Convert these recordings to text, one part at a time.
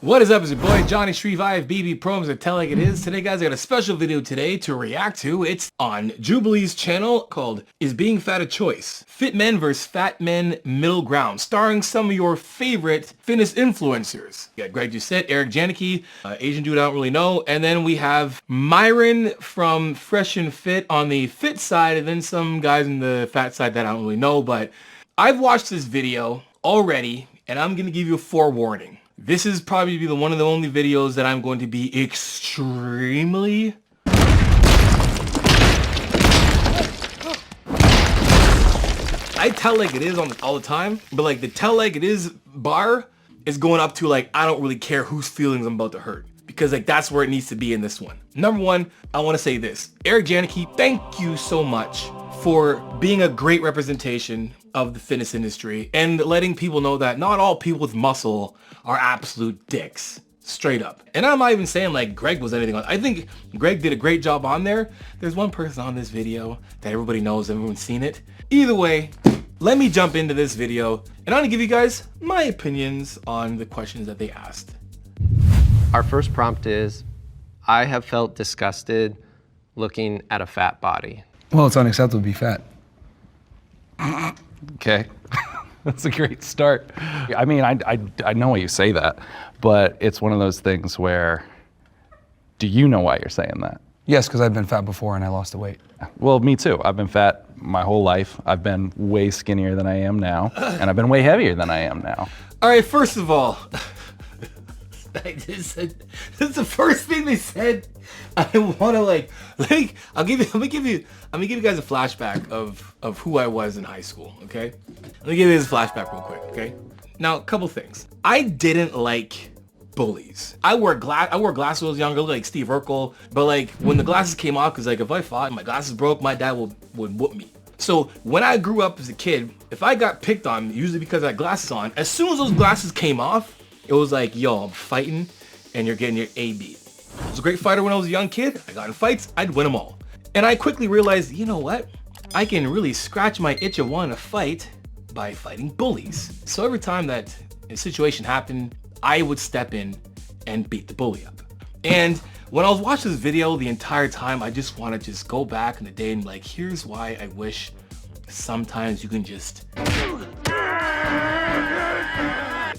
What is up? It's your boy Johnny SHREVE. I have BB Promos that tell like it is. Today guys, I got a special video today to react to. It's on Jubilee's channel called Is Being Fat a Choice? Fit Men vs. Fat Men Middle Ground, starring some of your favorite fitness influencers. You got Greg Doucette, Eric Janicki, Asian dude I don't really know, and then we have Myron from Fresh and Fit on the fit side, and then some guys in the fat side that I don't really know, but I've watched this video already, and I'm gonna give you a forewarning. This is probably be one of the only videos that I'm going to be extremely I tell like it is all the time, but like the tell like it is bar is going up to like I don't really care whose feelings I'm about to hurt, because like that's where it needs to be in this one. Number one, I want to say this. Eric Janicki, thank you so much for being a great representation of the fitness industry and letting people know that not all people with muscle are absolute dicks. Straight up. And I'm not even saying like Greg was anything on. I think Greg did a great job on there. There's one person on this video that everybody knows, everyone's seen it. Either way, let me jump into this video and I'm gonna give you guys my opinions on the questions that they asked. Our first prompt is, I have felt disgusted looking at a fat body. Well, it's unacceptable to be fat. Okay, that's a great start. I mean, I know why you say that, but it's one of those things where, do you know why you're saying that? Yes, because I've been fat before and I lost the weight. Well, me too. I've been fat my whole life. I've been way skinnier than I am now, and I've been way heavier than I am now. All right, first of all, this is the first thing they said. I want to like let me give you guys a flashback of who I was in high school, okay? Let me give you this flashback real quick, okay? Now, a couple things. I didn't like bullies. I wore glasses when I was younger, like Steve Urkel, but like when the glasses came off, because like if I fought and my glasses broke, my dad would whoop me. So when I grew up as a kid, if I got picked on, usually because I had glasses on, as soon as those glasses came off, it was like, yo, I'm fighting and you're getting your A beat. I was a great fighter when I was a young kid. I got in fights, I'd win them all. And I quickly realized, you know what? I can really scratch my itch of wanting to fight by fighting bullies. So every time that a situation happened, I would step in and beat the bully up. And when I was watching this video the entire time, I just want to just go back in the day and like, here's why I wish sometimes you can just...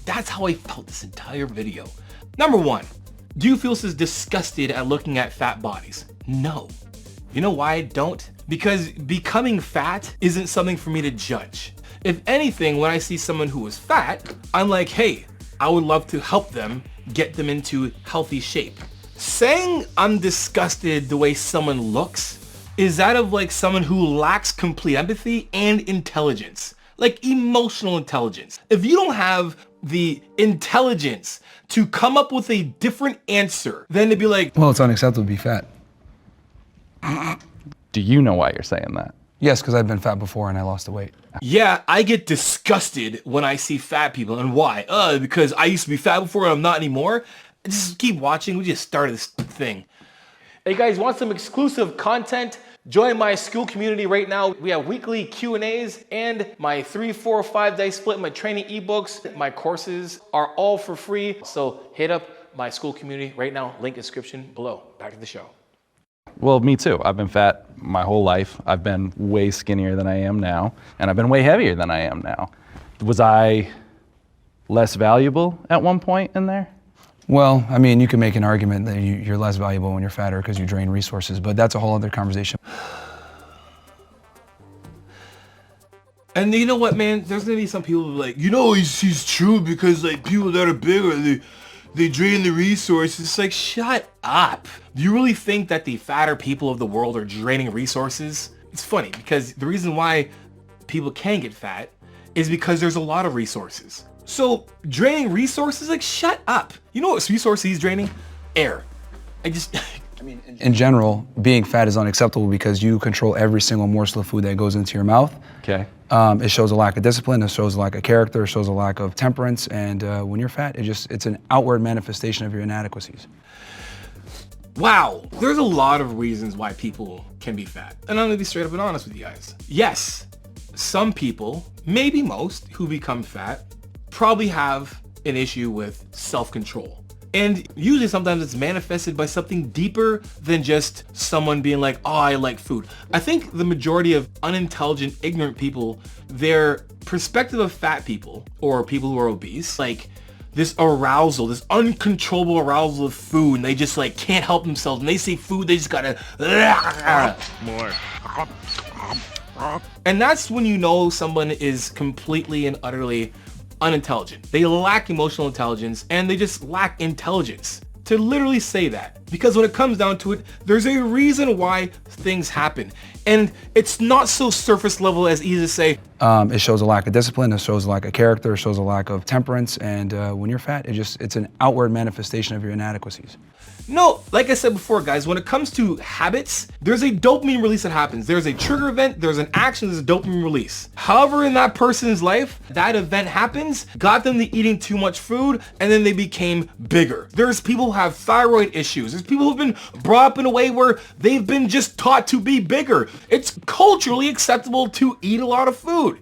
That's how I felt this entire video. Number one, do you feel so disgusted at looking at fat bodies? No. You know why I don't? Because becoming fat isn't something for me to judge. If anything, when I see someone who is fat, I'm like, hey, I would love to help them get them into healthy shape. Saying I'm disgusted the way someone looks is that of like someone who lacks complete empathy and intelligence, like emotional intelligence. If you don't have the intelligence to come up with a different answer than to be like, well, it's unacceptable to be fat. Do you know why you're saying that? Yes, because I've been fat before and I lost the weight. Yeah, I get disgusted when I see fat people. And why? Because I used to be fat before and I'm not anymore. Just keep watching. We just started this thing. Hey guys, want some exclusive content? Join my school community right now. We have weekly Q&As and my 3, 4, 5 day split, my training ebooks. My courses are all for free. So hit up my school community right now. Link description below. Back to the show. Well, me too. I've been fat my whole life. I've been way skinnier than I am now, and I've been way heavier than I am now. Was I less valuable at one point in there? Well, I mean, you can make an argument that you're less valuable when you're fatter because you drain resources, but that's a whole other conversation. And you know what, man? There's gonna be some people who are like, you know, he's true because like people that are bigger, they drain the resources. It's like, shut up. Do you really think that the fatter people of the world are draining resources? It's funny because the reason why people can get fat is because there's a lot of resources. So draining resources, like shut up. You know what resources he's draining? Air. I mean, in general, being fat is unacceptable because you control every single morsel of food that goes into your mouth. Okay. It shows a lack of discipline, it shows a lack of character, it shows a lack of temperance, and when you're fat, it's an outward manifestation of your inadequacies. Wow, there's a lot of reasons why people can be fat. And I'm gonna be straight up and honest with you guys. Yes, some people, maybe most, who become fat probably have an issue with self-control. And usually sometimes it's manifested by something deeper than just someone being like, oh, I like food. I think the majority of unintelligent, ignorant people, their perspective of fat people or people who are obese, like this arousal, this uncontrollable arousal of food, and they just like can't help themselves. And they see food, they just gotta more. And that's when you know someone is completely and utterly unintelligent. They lack emotional intelligence and they just lack intelligence to literally say that. Because when it comes down to it, there's a reason why things happen. And it's not so surface level as easy to say. It shows a lack of discipline, it shows a lack of character, it shows a lack of temperance, and when you're fat, it's an outward manifestation of your inadequacies. No, like I said before, guys, when it comes to habits, there's a dopamine release that happens. There's a trigger event, there's an action, there's a dopamine release. However, in that person's life, that event happens, got them to eating too much food, and then they became bigger. There's people who have thyroid issues. There's people who've been brought up in a way where they've been just taught to be bigger. It's culturally acceptable to eat a lot of food.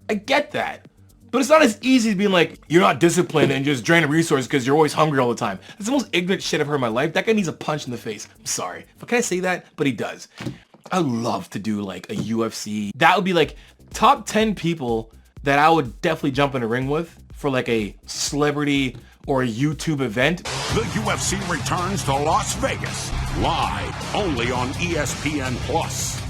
I get that. But it's not as easy as being like, you're not disciplined and just drain resources because you're always hungry all the time. It's the most ignorant shit I've heard in my life. That guy needs a punch in the face. I'm sorry. But can I say that? But he does. I would love to do like a UFC. That would be like top 10 people that I would definitely jump in a ring with for like a celebrity or a YouTube event. The UFC returns to Las Vegas, live only on ESPN+.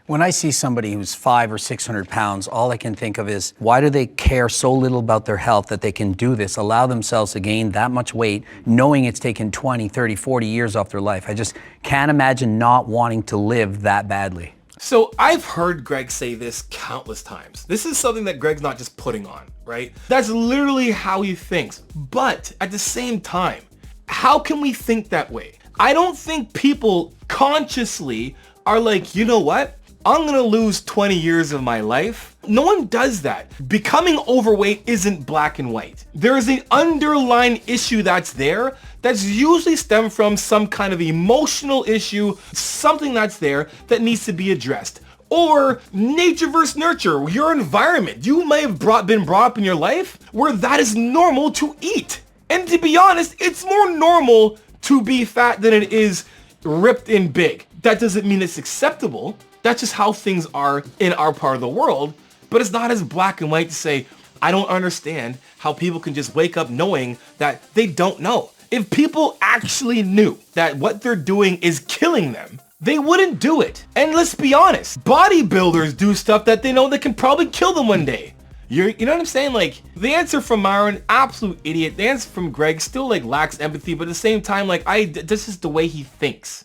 When I see somebody who's 500 or 600 pounds, all I can think of is, why do they care so little about their health that they can do this, allow themselves to gain that much weight, knowing it's taken 20, 30, 40 years off their life? I just can't imagine not wanting to live that badly. So I've heard Greg say this countless times. This is something that Greg's not just putting on, right? That's literally how he thinks. But at the same time, how can we think that way? I don't think people consciously are like, you know what? I'm gonna lose 20 years of my life. No one does that. Becoming overweight isn't black and white. There is an underlying issue that's there that's usually stemmed from some kind of emotional issue, something that's there that needs to be addressed. Or nature versus nurture, your environment. You may have been brought up in your life where that is normal to eat. And to be honest, it's more normal to be fat than it is ripped and big. That doesn't mean it's acceptable. That's just how things are in our part of the world. But it's not as black and white to say, I don't understand how people can just wake up knowing that they don't know. If people actually knew that what they're doing is killing them, they wouldn't do it. And let's be honest, bodybuilders do stuff that they know that can probably kill them one day. You know what I'm saying? Like, the answer from Myron, absolute idiot. The answer from Greg still like lacks empathy, but at the same time, like, this is the way he thinks.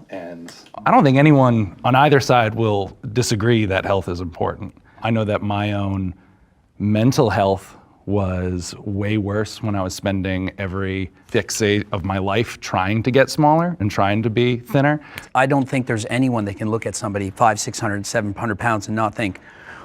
And I don't think anyone on either side will disagree that health is important. I know that my own mental health was way worse when I was spending every fixate of my life trying to get smaller and trying to be thinner. I don't think there's anyone that can look at somebody 500, 600, 700 pounds and not think,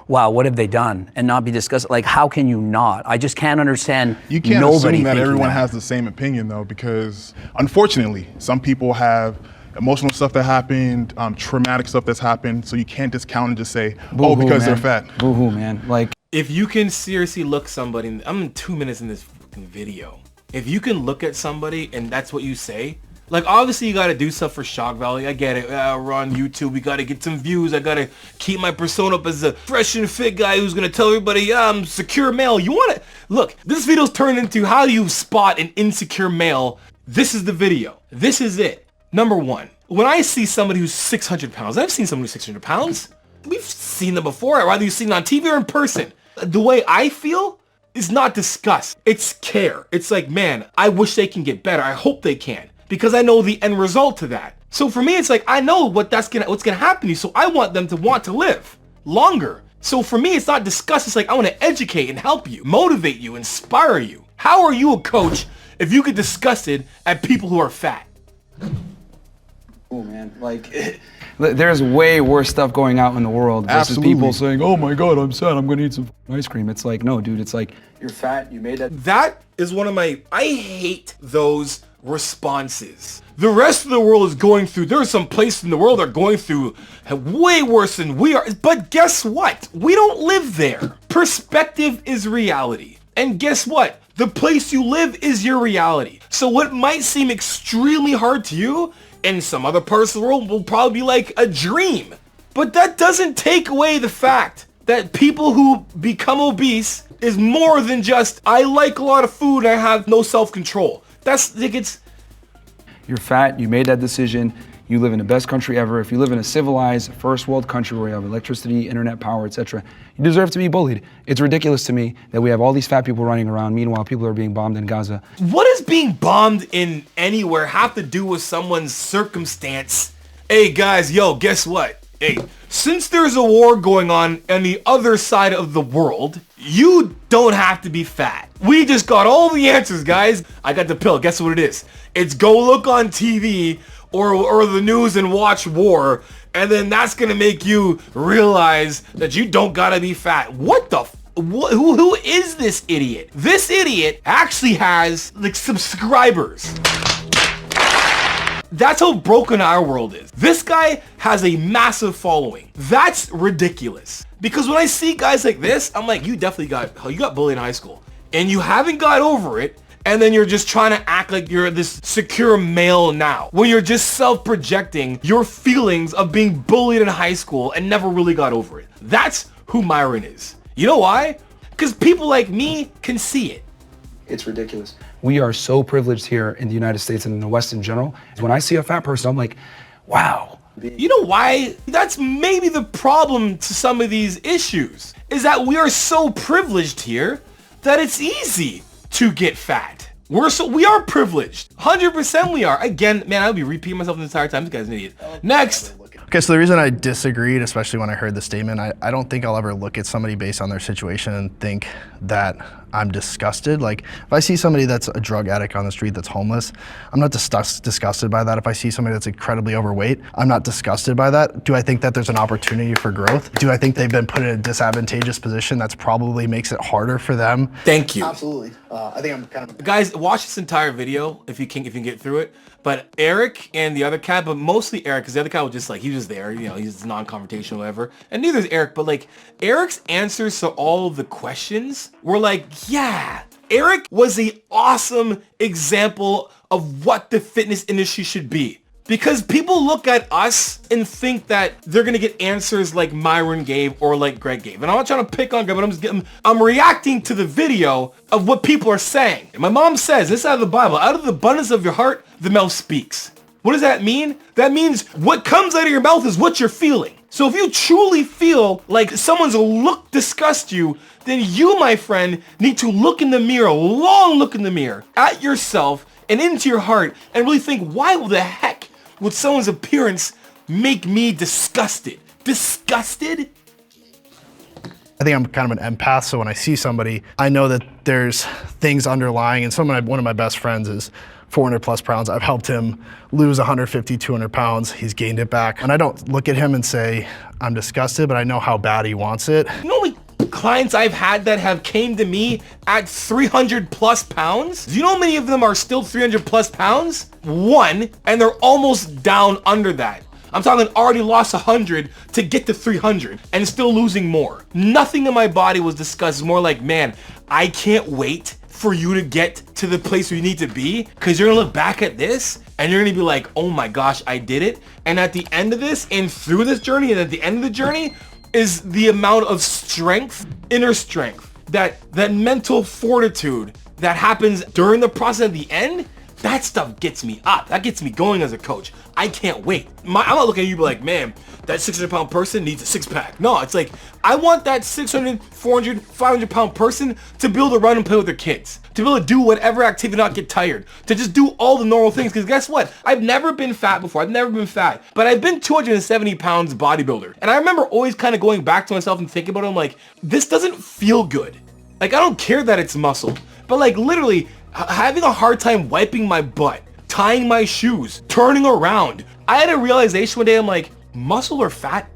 wow, what have they done? And not be discussed. Like, how can you not? I just can't understand. You can't assume that everyone has the same opinion, though, because unfortunately, some people have emotional stuff that happened, traumatic stuff that's happened, so you can't discount and just say, oh, because they're fat. Boo-hoo, man. Like, if you can seriously look somebody, I'm in 2 minutes in this fucking video. If you can look at somebody and that's what you say, like, obviously you gotta do stuff for shock value. I get it. We're on YouTube. We gotta get some views. I gotta keep my persona up as a fresh and fit guy who's gonna tell everybody, yeah, I'm secure male. You wanna look? This video's turned into how do you spot an insecure male. This is the video. This is it. Number one, when I see somebody who's 600 pounds, I've seen someone who's 600 pounds. We've seen them before. Whether you've seen them on TV or in person. The way I feel is not disgust. It's care. It's like, man, I wish they can get better. I hope they can. Because I know the end result to that. So for me, it's like, I know what's gonna happen to you. So I want them to want to live longer. So for me, it's not disgust. It's like, I want to educate and help you, motivate you, inspire you. How are you a coach if you get disgusted at people who are fat? oh man, like there's way worse stuff going out in the world versus people saying, oh my God, I'm sad, I'm gonna eat some ice cream. It's like, no, dude, it's like, you're fat, you made that. That is one of my, I hate those responses. The rest of the world is going through, there are some places in the world that are going through way worse than we are. But guess what? We don't live there. Perspective is reality. And guess what? The place you live is your reality. So what might seem extremely hard to you, in some other parts of the world will probably be like a dream. But that doesn't take away the fact that people who become obese is more than just, I like a lot of food and I have no self-control. That's like, it's... You're fat, you made that decision, you live in the best country ever. If you live in a civilized first world country where you have electricity, internet power, etc., you deserve to be bullied. It's ridiculous to me that we have all these fat people running around, meanwhile people are being bombed in Gaza. What does being bombed in anywhere have to do with someone's circumstance? Hey guys, yo, guess what? Hey, since there's a war going on the other side of the world, you don't have to be fat. We just got all the answers, guys. I got the pill. Guess what it is? It's go look on TV or the news and watch war, and then that's gonna make you realize that you don't gotta be fat. What the who is this idiot? This idiot actually has like subscribers. That's how broken our world is. This guy has a massive following. That's ridiculous. Because when I see guys like this, I'm like, you definitely got bullied in high school and you haven't got over it. And then you're just trying to act like you're this secure male now, when you're just self-projecting your feelings of being bullied in high school and never really got over it. That's who Myron is. You know why? Because people like me can see it. It's ridiculous. We are so privileged here in the United States and in the West in general. When I see a fat person, I'm like, wow. You know why? That's maybe the problem to some of these issues, is that we are so privileged here that it's easy to get fat. We are privileged. 100% we are. Again, man, I'll be repeating myself the entire time. This guy's an idiot. Next. Okay, so the reason I disagreed, especially when I heard the statement, I don't think I'll ever look at somebody based on their situation and think that I'm disgusted. Like, if I see somebody that's a drug addict on the street that's homeless, I'm not disgusted by that. If I see somebody that's incredibly overweight, I'm not disgusted by that. Do I think that there's an opportunity for growth? Do I think they've been put in a disadvantageous position that's probably makes it harder for them? Thank you. Absolutely. I think I'm kind of... Guys, watch this entire video if you can get through it. But Eric and the other cat, but mostly Eric, because the other cat was just like, he was there, you know, he's non-confrontational, whatever. And neither is Eric, but like Eric's answers to all of the questions were like, yeah. Eric was the awesome example of what the fitness industry should be. Because people look at us and think that they're gonna get answers like Myron gave or like Greg gave. And I'm not trying to pick on Greg, but I'm reacting to the video of what people are saying. And my mom says, this is out of the Bible, out of the abundance of your heart, the mouth speaks. What does that mean? That means what comes out of your mouth is what you're feeling. So if you truly feel like someone's look disgusts you, then you, my friend, need to look in the mirror, long look in the mirror, at yourself and into your heart and really think, why the heck would someone's appearance make me disgusted? Disgusted? I think I'm kind of an empath, so when I see somebody, I know that there's things underlying, and one of my best friends is 400 plus pounds. I've helped him lose 150, 200 pounds. He's gained it back. And I don't look at him and say, I'm disgusted, but I know how bad he wants it. You know what clients I've had that have came to me at 300 plus pounds? Do you know how many of them are still 300 plus pounds? One, and they're almost down under that. I'm talking already lost 100 to get to 300 and still losing more. Nothing in my body was discussed. It's more like, man, I can't wait for you to get to the place where you need to be, because you're gonna look back at this and you're gonna be like, oh my gosh, I did it. And at the end of this and through this journey and at the end of the journey is the amount of strength, inner strength, that mental fortitude that happens during the process at the end. That stuff gets me up. That gets me going as a coach. I can't wait. I'm not looking at you like, man, that 600 pound person needs a six pack. No, it's like, I want that 600, 400, 500 pound person to be able to run and play with their kids, to be able to do whatever activity, not get tired, to just do all the normal things. Because guess what? I've never been fat before. I've never been fat, but I've been 270 pounds bodybuilder. And I remember always kind of going back to myself and thinking about it. I'm like, this doesn't feel good. Like, I don't care that it's muscle, but like literally having a hard time wiping my butt, tying my shoes, turning around. I had a realization one day, I'm like, muscle or fat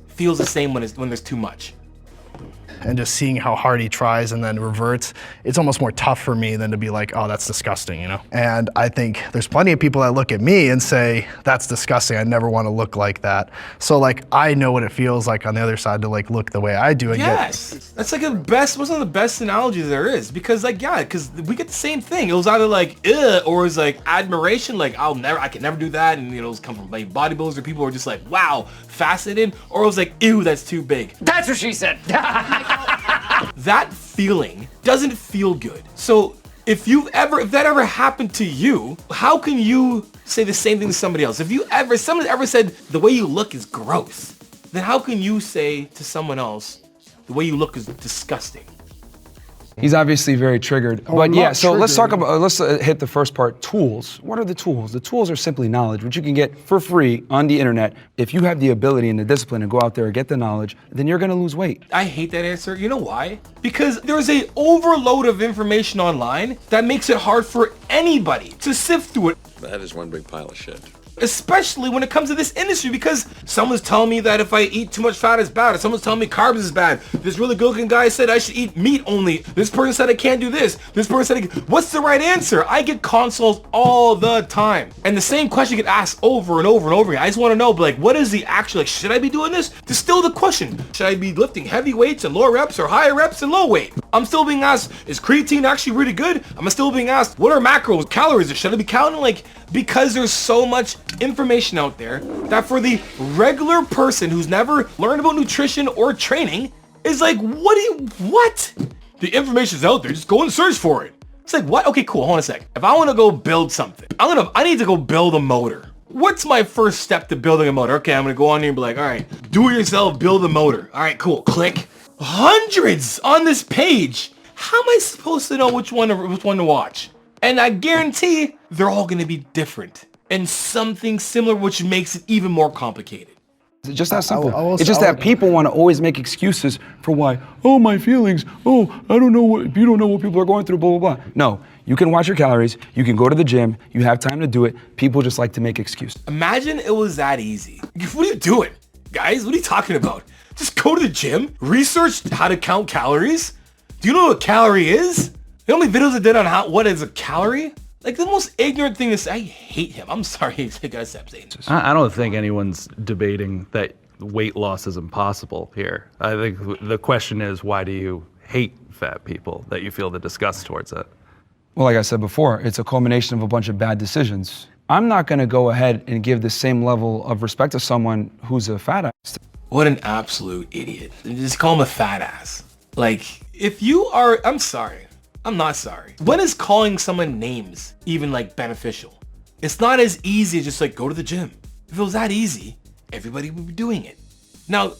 feels the same when there's too much. and just seeing how hard he tries and then reverts, it's almost more tough for me than to be like, oh, that's disgusting, you know? And I think there's plenty of people that look at me and say, that's disgusting, I never want to look like that. So like, I know what it feels like on the other side to like look the way I do and yes, that's like one of the best analogies there is, because like, yeah, because we get the same thing. It was either like, ugh, or it was like admiration, like I can never do that, and you know, it was come from like bodybuilders or people who are just like, wow, fascinated, or it was like, ew, that's too big. That's what she said. That feeling doesn't feel good. So if that ever happened to you, how can you say the same thing to somebody else? If someone ever said the way you look is gross, then how can you say to someone else the way you look is disgusting? He's obviously very triggered. But yeah, so let's talk about, let's hit the first part, tools. What are the tools? The tools are simply knowledge, which you can get for free on the internet. If you have the ability and the discipline to go out there and get the knowledge, then you're gonna lose weight. I hate that answer. You know why? Because there's a overload of information online that makes it hard for anybody to sift through it. That is one big pile of shit. Especially when it comes to this industry, because someone's telling me that if I eat too much fat it's bad, or someone's telling me carbs is bad. This really good looking guy said I should eat meat only. This person said I can't do this. This person said, what's the right answer? I get consults all the time. And the same question get asked over and over and over again. I just want to know, like, what is the actual, like, should I be doing this? There's still the question. Should I be lifting heavy weights and low reps or higher reps and low weight? I'm still being asked, is creatine actually really good? I'm still being asked, what are macros, calories? Should I be counting? Like, because there's so much information out there that for the regular person who's never learned about nutrition or training is like, what? The information's out there, just go and search for it. It's like, what? Okay, cool, hold on a sec. If I want to go build something, I need to go build a motor. What's my first step to building a motor? Okay, I'm gonna go on here and be like, all right, do it yourself, build a motor. All right, cool, click. Hundreds on this page. How am I supposed to know which one to watch? And I guarantee they're all gonna be different and something similar, which makes it even more complicated. It's just that simple. It's just that people want to always make excuses for why, oh, my feelings, oh, I don't know what, you don't know what people are going through, blah, blah, blah. No, you can watch your calories, you can go to the gym, you have time to do it. People just like to make excuses. Imagine it was that easy. What are you doing? Guys, what are you talking about? Just go to the gym, research how to count calories. Do you know what a calorie is? The only videos I did on what is a calorie? Like the most ignorant thing to say. I hate him. I'm sorry. I gotta stop saying this. I don't think anyone's debating that weight loss is impossible here. I think the question is, why do you hate fat people, that you feel the disgust towards it? Well, like I said before, it's a culmination of a bunch of bad decisions. I'm not gonna go ahead and give the same level of respect to someone who's a fat ass. What an absolute idiot. Just call him a fat ass. Like, if you are, I'm sorry. I'm not sorry. When is calling someone names even like beneficial? It's not as easy as just like go to the gym. If it was that easy, everybody would be doing it. Now,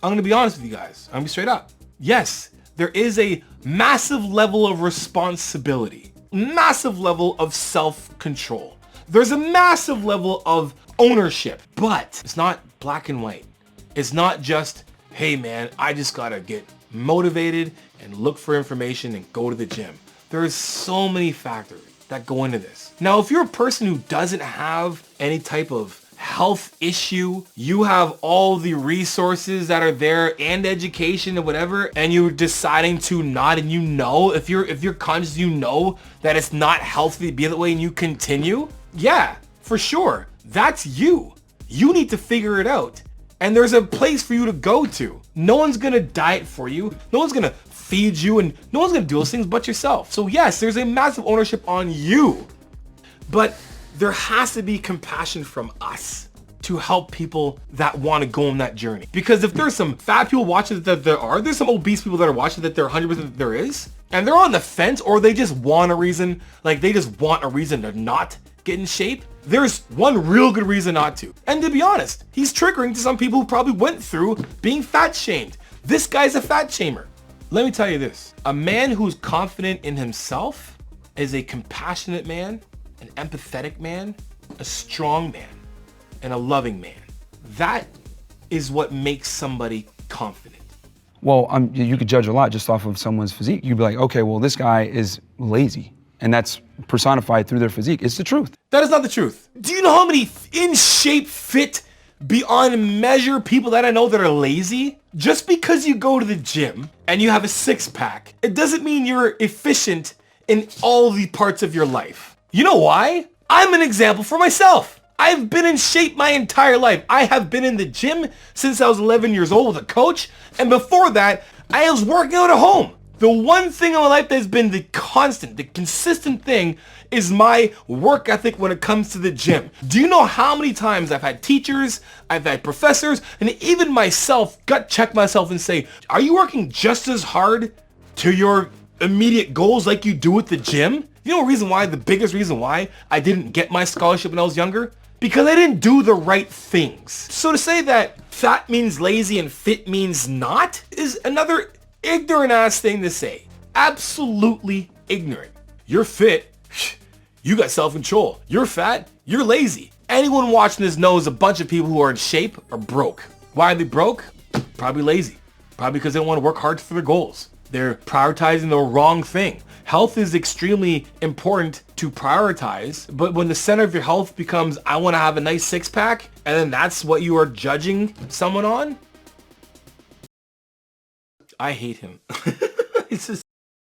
I'm gonna be honest with you guys. I'm gonna be straight up. Yes, there is a massive level of responsibility, massive level of self-control. There's a massive level of ownership, but it's not black and white. It's not just, hey man, I just gotta get motivated and look for information and go to the gym. There's so many factors that go into this. Now, if you're a person who doesn't have any type of health issue, you have all the resources that are there and education and whatever, and you're deciding to not, and you know, if you're conscious, you know that it's not healthy to be that way and you continue, yeah, for sure, that's you. You need to figure it out. And there's a place for you to go to. No one's gonna diet for you. No one's gonna feed you, and no one's gonna do those things but yourself. So yes, there's a massive ownership on you. But there has to be compassion from us to help people that want to go on that journey. Because if there's some fat people watching that there's some obese people that are watching that there 100% there is, and they're on the fence, or they just want a reason, like they just want a reason to not get in shape, there's one real good reason not to. And to be honest, he's triggering to some people who probably went through being fat shamed. This guy's a fat shamer. Let me tell you this, a man who's confident in himself is a compassionate man, an empathetic man, a strong man, and a loving man. That is what makes somebody confident. Well, you could judge a lot just off of someone's physique. You'd be like, okay, well, this guy is lazy. And that's personified through their physique. It's the truth. That is not the truth. Do you know how many in shape, fit, beyond measure people that I know that are lazy? Just because you go to the gym and you have a six-pack, it doesn't mean you're efficient in all the parts of your life. You know why? I'm an example for myself. I've been in shape my entire life. I have been in the gym since I was 11 years old with a coach. And before that, I was working out at home. The one thing in my life that's been the constant, the consistent thing is my work ethic when it comes to the gym. Do you know how many times I've had teachers, I've had professors, and even myself gut check myself and say, are you working just as hard to your immediate goals like you do at the gym? You know the biggest reason why I didn't get my scholarship when I was younger? Because I didn't do the right things. So to say that fat means lazy and fit means not is another ignorant ass thing to say. Absolutely ignorant. You're fit, you got self-control. You're fat, you're lazy. Anyone watching this knows a bunch of people who are in shape are broke. Why are they broke? Probably lazy. Probably because they don't want to work hard for their goals. They're prioritizing the wrong thing. Health is extremely important to prioritize, but when the center of your health becomes, I want to have a nice six-pack, and then that's what you are judging someone on, I hate him. It's just